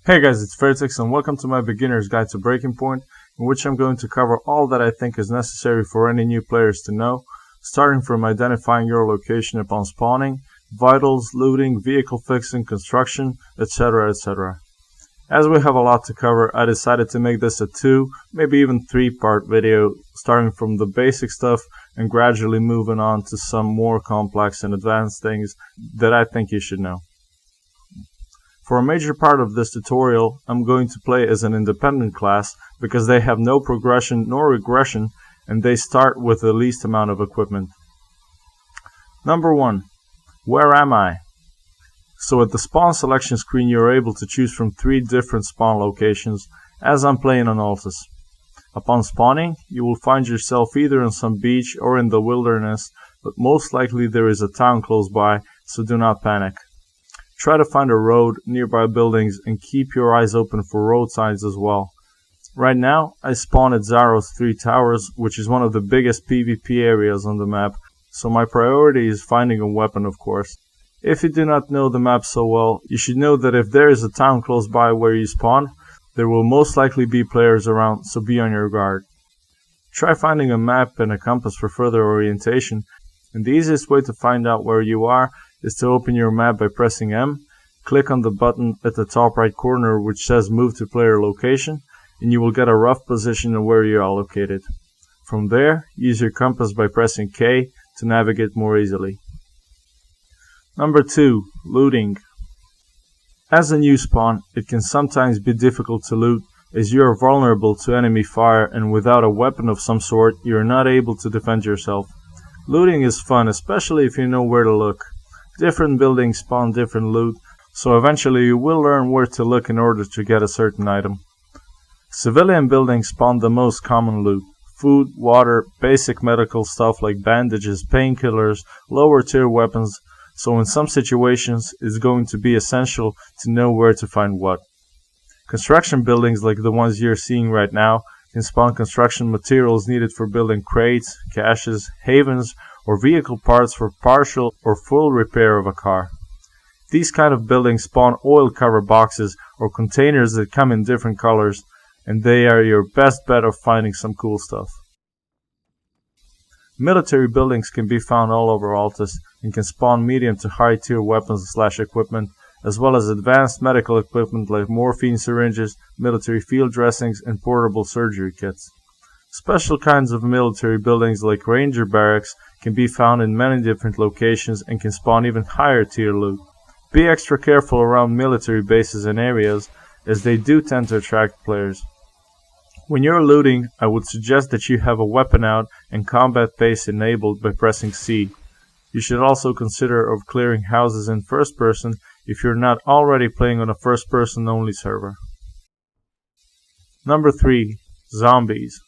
Hey guys, it's Vertex and welcome to my beginner's guide to Breaking Point, in which I'm going to cover all that I think is necessary for any new players to know, starting from identifying your location upon spawning, vitals, looting, vehicle fixing, construction, etc, etc. As we have a lot to cover, I decided to make this a 2, maybe even 3-part video, starting from the basic stuff and gradually moving on to some more complex and advanced things that I think you should know. For a major part of this tutorial, I'm going to play as an independent class because they have no progression nor regression and they start with the least amount of equipment. Number 1. Where am I? So at the spawn selection screen you're able to choose from 3 different spawn locations as I'm playing on Altus. Upon spawning, you will find yourself either on some beach or in the wilderness, but most likely there is a town close by, so do not panic. Try to find a road, nearby buildings, and keep your eyes open for road signs as well. Right now, I spawn at Zaro's 3 Towers, which is one of the biggest PvP areas on the map, so my priority is finding a weapon, of course. If you do not know the map so well, you should know that if there is a town close by where you spawn, there will most likely be players around, so be on your guard. Try finding a map and a compass for further orientation, and the easiest way to find out where you are is to open your map by pressing M, click on the button at the top right corner which says Move to Player Location, and you will get a rough position of where you are located. From there, use your compass by pressing K to navigate more easily. Number 2. Looting. As a new spawn, it can sometimes be difficult to loot as you are vulnerable to enemy fire and without a weapon of some sort you are not able to defend yourself. Looting is fun, especially if you know where to look. Different buildings spawn different loot, so eventually you will learn where to look in order to get a certain item. Civilian buildings spawn the most common loot: food, water, basic medical stuff like bandages, painkillers, lower tier weapons, so in some situations it's going to be essential to know where to find what. Construction buildings like the ones you're seeing right now can spawn construction materials needed for building crates, caches, havens, or vehicle parts for partial or full repair of a car. These kind of buildings spawn oil cover boxes or containers that come in different colors, and they are your best bet of finding some cool stuff. Military buildings can be found all over Altus and can spawn medium to high tier weapons / equipment, as well as advanced medical equipment like morphine syringes, military field dressings, and portable surgery kits. Special kinds of military buildings like ranger barracks can be found in many different locations and can spawn even higher tier loot. Be extra careful around military bases and areas, as they do tend to attract players. When you're looting, I would suggest that you have a weapon out and combat pace enabled by pressing C. You should also consider of clearing houses in first person if you're not already playing on a first person only server. Number 3. Zombies.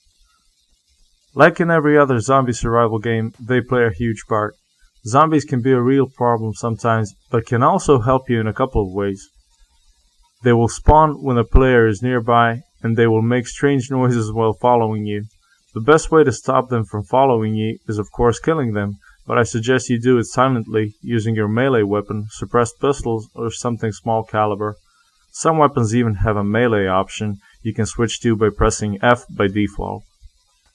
Like in every other zombie survival game, they play a huge part. Zombies can be a real problem sometimes, but can also help you in a couple of ways. They will spawn when a player is nearby, and they will make strange noises while following you. The best way to stop them from following you is of course killing them, but I suggest you do it silently using your melee weapon, suppressed pistols, or something small caliber. Some weapons even have a melee option you can switch to by pressing F by default.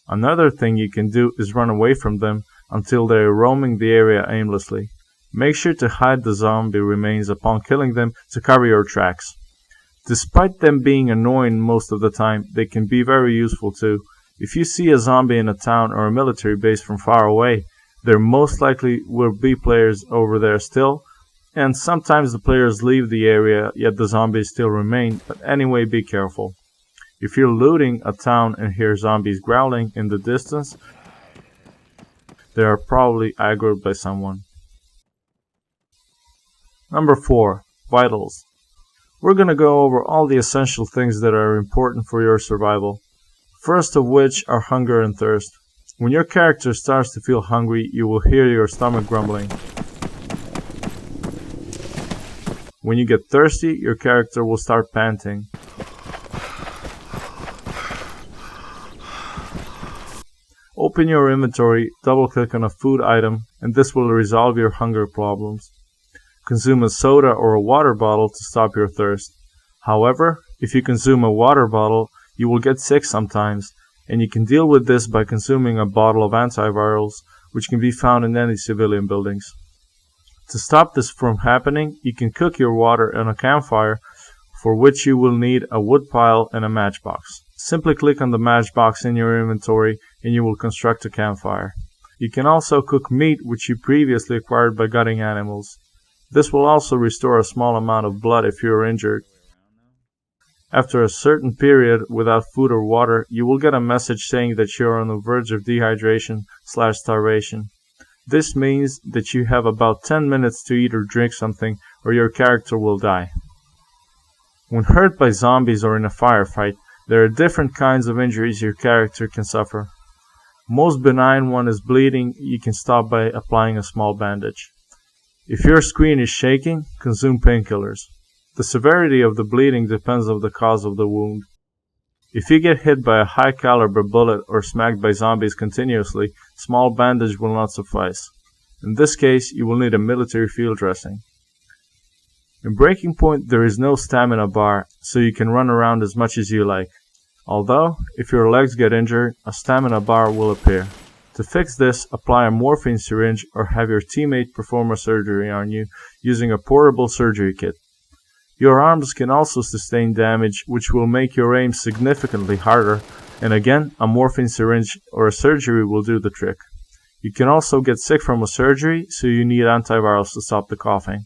Another thing you can do is run away from them until they are roaming the area aimlessly. Make sure to hide the zombie remains upon killing them to cover your tracks. Despite them being annoying most of the time, they can be very useful too. If you see a zombie in a town or a military base from far away, there most likely will be players over there still, and sometimes the players leave the area yet the zombies still remain, but anyway, be careful. If you're looting a town and hear zombies growling in the distance, they are probably aggroed by someone. Number 4. Vitals. We're gonna go over all the essential things that are important for your survival. First of which are hunger and thirst. When your character starts to feel hungry, you will hear your stomach grumbling. When you get thirsty, your character will start panting. Open your inventory, double-click on a food item, and this will resolve your hunger problems. Consume a soda or a water bottle to stop your thirst. However, if you consume a water bottle, you will get sick sometimes, and you can deal with this by consuming a bottle of antivirals, which can be found in any civilian buildings. To stop this from happening, you can cook your water on a campfire, for which you will need a wood pile and a matchbox. Simply click on the matchbox in your inventory and you will construct a campfire. You can also cook meat which you previously acquired by gutting animals. This will also restore a small amount of blood if you are injured. After a certain period without food or water, you will get a message saying that you are on the verge of dehydration/starvation. This means that you have about 10 minutes to eat or drink something, or your character will die. When hurt by zombies or in a firefight, there are different kinds of injuries your character can suffer. Most benign one is bleeding. You can stop by applying a small bandage. If your screen is shaking, consume painkillers. The severity of the bleeding depends on the cause of the wound. If you get hit by a high caliber bullet or smacked by zombies continuously, small bandage will not suffice. In this case, you will need a military field dressing. In Breaking Point, there is no stamina bar, so you can run around as much as you like. Although, if your legs get injured, a stamina bar will appear. To fix this, apply a morphine syringe or have your teammate perform a surgery on you using a portable surgery kit. Your arms can also sustain damage, which will make your aim significantly harder, and again, a morphine syringe or a surgery will do the trick. You can also get sick from a surgery, so you need antivirals to stop the coughing.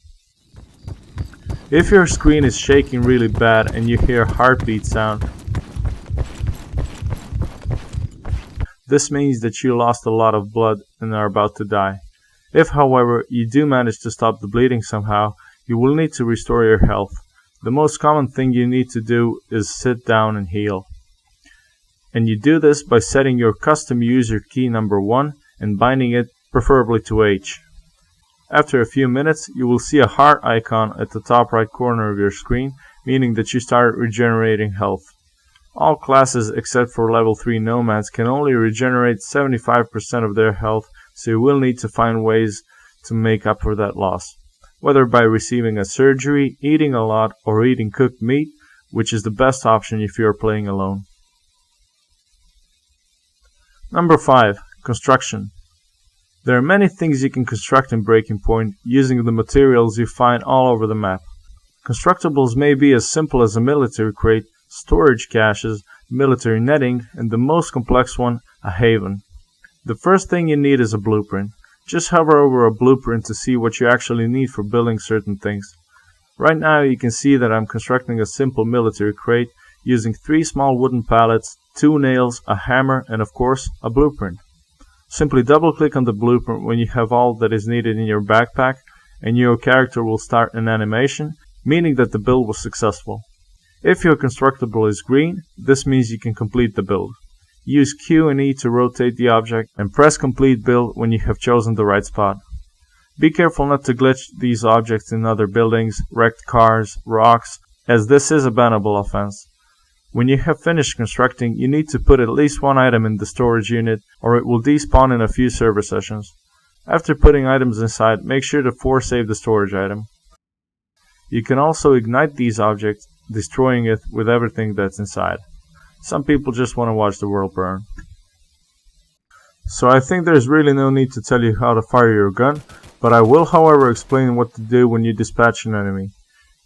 If your screen is shaking really bad and you hear a heartbeat sound, this means that you lost a lot of blood and are about to die. If, however, you do manage to stop the bleeding somehow, you will need to restore your health. The most common thing you need to do is sit down and heal. And you do this by setting your custom user key number 1 and binding it preferably to H. After a few minutes, you will see a heart icon at the top right corner of your screen, meaning that you started regenerating health. All classes except for level 3 nomads can only regenerate 75% of their health, so you will need to find ways to make up for that loss. Whether by receiving a surgery, eating a lot, or eating cooked meat, which is the best option if you are playing alone. Number 5. Construction. There are many things you can construct in Breaking Point using the materials you find all over the map. Constructibles may be as simple as a military crate, storage caches, military netting, and the most complex one, a haven. The first thing you need is a blueprint. Just hover over a blueprint to see what you actually need for building certain things. Right now you can see that I'm constructing a simple military crate using 3 small wooden pallets, 2 nails, a hammer, and of course, a blueprint. Simply double-click on the blueprint when you have all that is needed in your backpack, and your character will start an animation, meaning that the build was successful. If your constructible is green, this means you can complete the build. Use Q and E to rotate the object, and press complete build when you have chosen the right spot. Be careful not to glitch these objects in other buildings, wrecked cars, rocks, as this is a bannable offense. When you have finished constructing, you need to put at least 1 item in the storage unit, or it will despawn in a few server sessions. After putting items inside, make sure to force save the storage item. You can also ignite these objects, destroying it with everything that's inside. Some people just want to watch the world burn. So I think there's really no need to tell you how to fire your gun, but I will however explain what to do when you dispatch an enemy.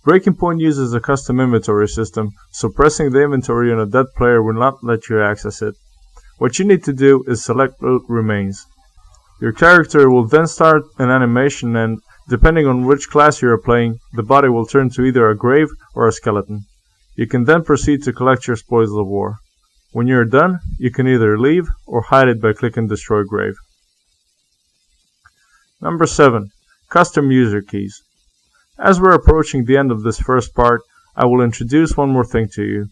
Breaking Point uses a custom inventory system, so pressing the inventory on a dead player will not let you access it. What you need to do is select Loot Remains. Your character will then start an animation and, depending on which class you are playing, the body will turn to either a grave or a skeleton. You can then proceed to collect your spoils of war. When you are done, you can either leave or hide it by clicking Destroy Grave. Number 7. Custom User Keys. As we're approaching the end of this first part, I will introduce one more thing to you,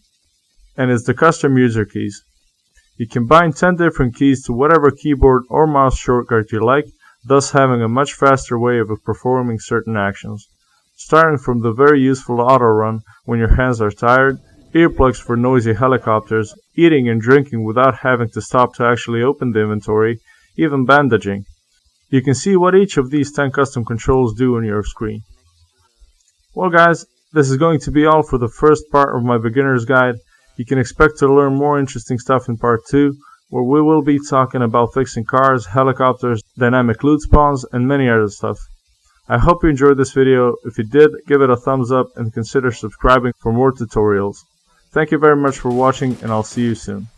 and it's the custom user keys. You can bind 10 different keys to whatever keyboard or mouse shortcut you like, thus having a much faster way of performing certain actions. Starting from the very useful auto run when your hands are tired, earplugs for noisy helicopters, eating and drinking without having to stop to actually open the inventory, even bandaging. You can see what each of these 10 custom controls do on your screen. Well guys, This is going to be all for the first part of my beginner's guide. You can expect to learn more interesting stuff in part 2, where we will be talking about fixing cars, helicopters, dynamic loot spawns, and many other stuff. I hope you enjoyed this video. If you did, give it a thumbs up and consider subscribing for more tutorials. Thank you very much for watching, and I'll see you soon.